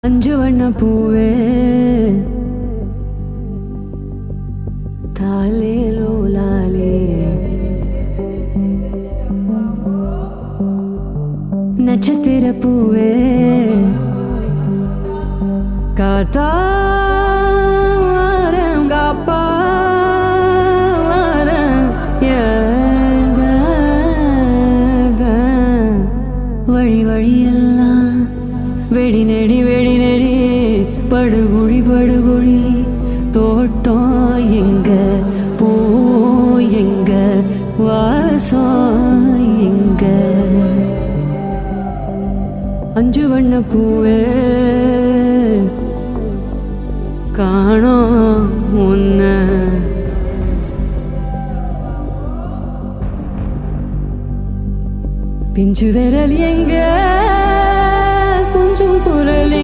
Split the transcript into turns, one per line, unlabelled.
அஞ்சு வண்ண பூவே தாலே லோலாலே நட்சத்திர பூவே காத்தாரம் காப்பாரம் எங்க வழி வழியெல்லாம் வெடி நெடி படுகுழி படுகுழி தோட்டம் எங்க பூ எங்க வாசம் எங்க அஞ்சு வண்ண பூவே காணோம் உன்ன பிஞ்சு விரல் எங்க